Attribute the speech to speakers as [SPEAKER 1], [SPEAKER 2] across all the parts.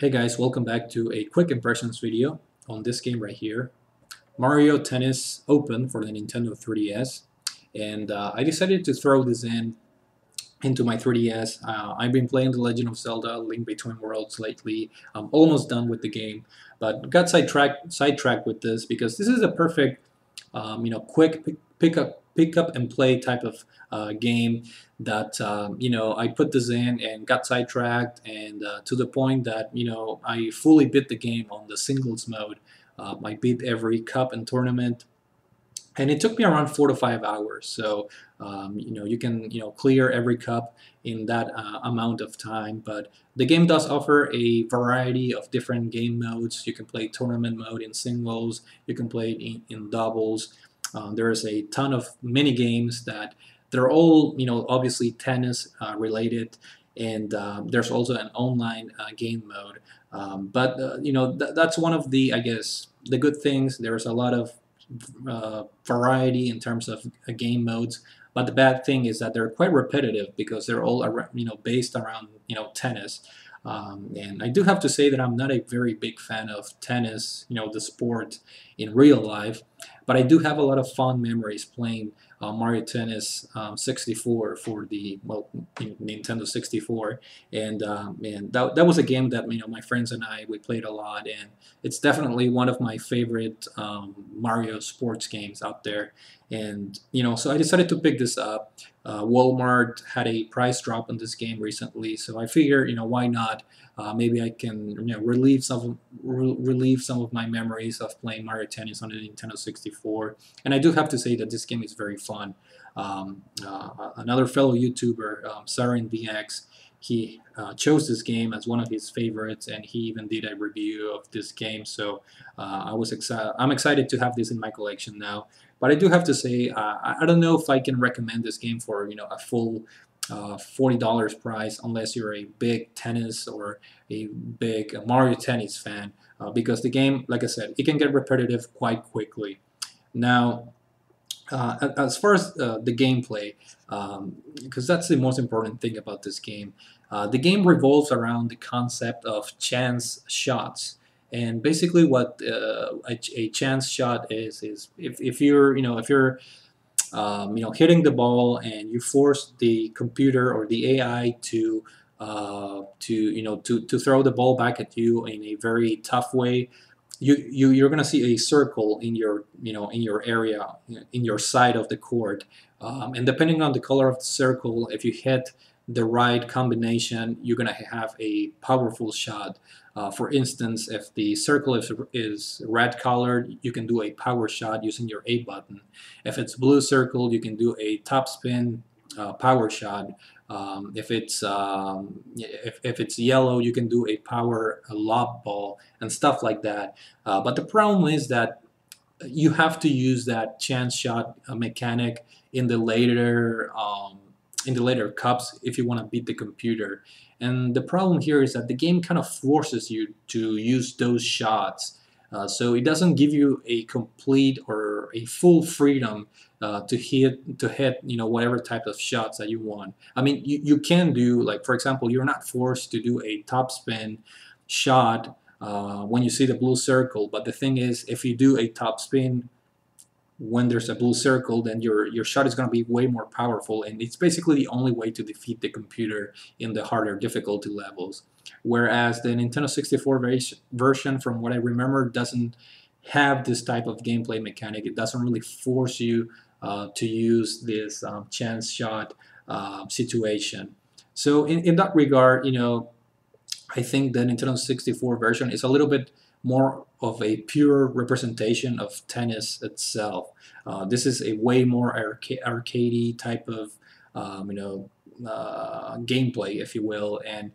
[SPEAKER 1] Hey guys, welcome back to a quick impressions video on this game right here, Mario Tennis Open for the Nintendo 3DS. And I decided to throw this into my 3DS. I've been playing The Legend of Zelda: Link Between Worlds lately. I'm almost done with the game, but got sidetracked with this because this is a perfect, quick pick up and play type of game that I put this in and got sidetracked, and to the point that I fully beat the game on the singles mode. I beat every cup and tournament, and it took me around 4 to 5 hours. So you can clear every cup in that amount of time. But the game does offer a variety of different game modes. You can play tournament mode in singles. You can play it in doubles. There's a ton of mini games that they're all obviously tennis related. And there's also an online game mode. But that's one of the, I guess, the good things. There's a lot of variety in terms of game modes, but the bad thing is that they're quite repetitive because they're all based around tennis. And I do have to say that I'm not a very big fan of tennis, the sport in real life, but I do have a lot of fond memories playing Mario Tennis 64 for the Nintendo 64, and that was a game that my friends and we played a lot, and it's definitely one of my favorite Mario sports games out there. And so I decided to pick this up. Walmart had a price drop on this game recently, so I figure why not? Maybe I can relieve some of my memories of playing Mario Tennis on the Nintendo 64. And I do have to say that this game is very fun. Another fellow YouTuber, Sarin VX, he chose this game as one of his favorites, and he even did a review of this game. So I'm excited to have this in my collection now. But I do have to say, I don't know if I can recommend this game for a full $40 price unless you're a big tennis or a big Mario Tennis fan, because the game, like I said, it can get repetitive quite quickly. Now, as far as the gameplay, because that's the most important thing about this game, the game revolves around the concept of chance shots. And basically, what a chance shot is if you're hitting the ball and you force the computer or the AI to throw the ball back at you in a very tough way, you're gonna see a circle in your in your area, in your side of the court, and depending on the color of the circle, if you hit the right combination, you're gonna have a powerful shot. For instance, if the circle is red colored, you can do a power shot using your A button. If it's blue circle, you can do a top spin power shot. If it's yellow, you can do a power lob ball and stuff like that. But the problem is that you have to use that chance shot mechanic in the later cups if you want to beat the computer. And the problem here is that the game kind of forces you to use those shots. So it doesn't give you a complete or a full freedom to hit whatever type of shots that you want. I mean, you can do, like, for example, you're not forced to do a topspin shot when you see the blue circle, but the thing is, if you do a topspin when there's a blue circle, then your shot is going to be way more powerful, and it's basically the only way to defeat the computer in the harder difficulty levels. Whereas the Nintendo 64 version, from what I remember, doesn't have this type of gameplay mechanic. It doesn't really force you to use this chance shot situation. So in that regard, I think the Nintendo 64 version is a little bit more of a pure representation of tennis itself. This is a way more arcadey type of gameplay, if you will, and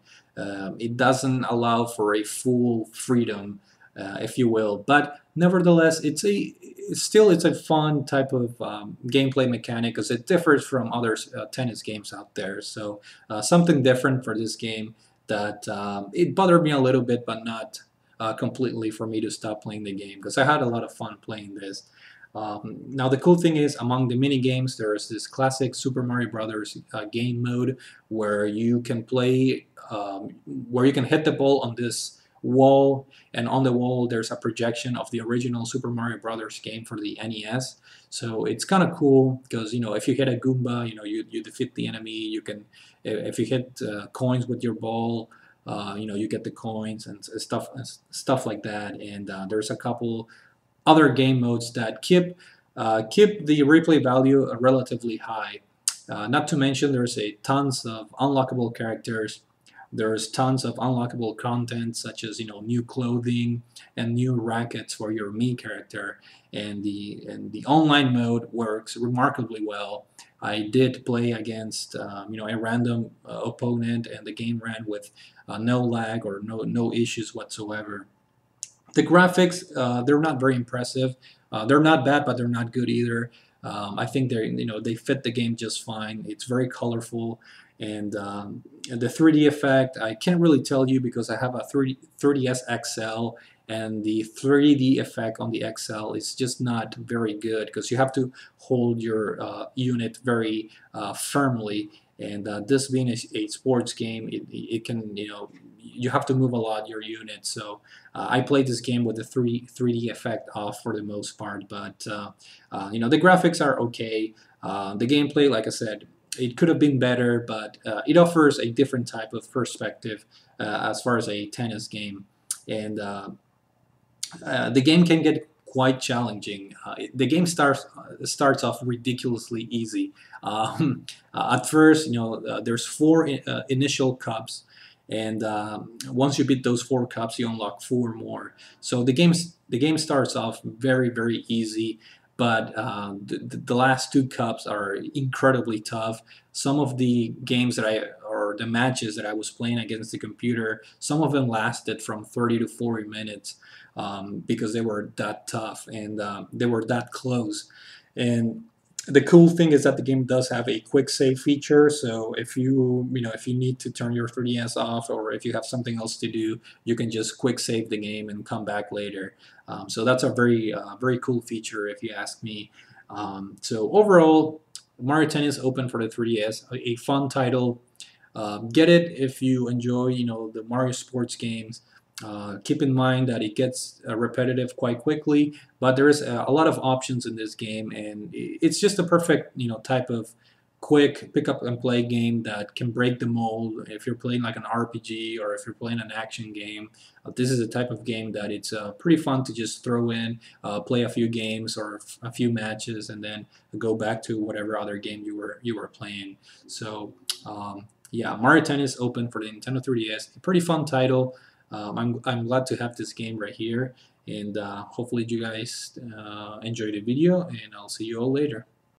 [SPEAKER 1] it doesn't allow for a full freedom, if you will. But nevertheless, it's a fun type of gameplay mechanic because it differs from other tennis games out there. So something different for this game that it bothered me a little bit, but not completely for me to stop playing the game, because I had a lot of fun playing this. Now the cool thing is, among the mini games, there's this classic Super Mario Brothers game mode where you can play, where you can hit the ball on this wall, and on the wall there's a projection of the original Super Mario Brothers game for the NES. So it's kind of cool because if you hit a Goomba, you defeat the enemy. You can, if you hit coins with your ball, you get the coins and stuff like that. And there's a couple other game modes that keep the replay value relatively high. Not to mention there's a tons of unlockable characters. There's tons of unlockable content such as new clothing and new rackets for your Mii character, and the online mode works remarkably well. I did play against a random opponent, and the game ran with no lag or no issues whatsoever. The graphics, they're not very impressive. They're not bad, but they're not good either. I think they fit the game just fine. It's very colorful, and the 3D effect I can't really tell you because I have a 3DS XL, and the 3D effect on the XL is just not very good because you have to hold your unit very firmly. And this being a sports game, it can you have to move a lot your unit. So I played this game with the 3D effect off for the most part, but the graphics are okay. The gameplay, like I said, it could have been better, but it offers a different type of perspective as far as a tennis game, and the game can get quite challenging. The game starts off ridiculously easy. At first, there's four initial cups, and once you beat those four cups, you unlock four more. So the game starts off very easy, but the last two cups are incredibly tough. Some of the games or the matches that I was playing against the computer, some of them lasted from 30 to 40 minutes because they were that tough, and they were that close. And the cool thing is that the game does have a quick save feature, so if if you need to turn your 3DS off, or if you have something else to do, you can just quick save the game and come back later. So that's a very cool feature if you ask me. So overall, Mario Tennis Open for the 3DS, a fun title. Get it if you enjoy the Mario sports games. Keep in mind that it gets repetitive quite quickly, but there is a lot of options in this game, and it's just a perfect type of quick pick up and play game that can break the mold. If you're playing like an RPG or if you're playing an action game, this is a type of game that it's pretty fun to just throw in, play a few games or a few matches, and then go back to whatever other game you were playing. So yeah, Mario Tennis Open for the Nintendo 3DS, a pretty fun title. I'm glad to have this game right here, and hopefully you guys enjoy the video, and I'll see you all later.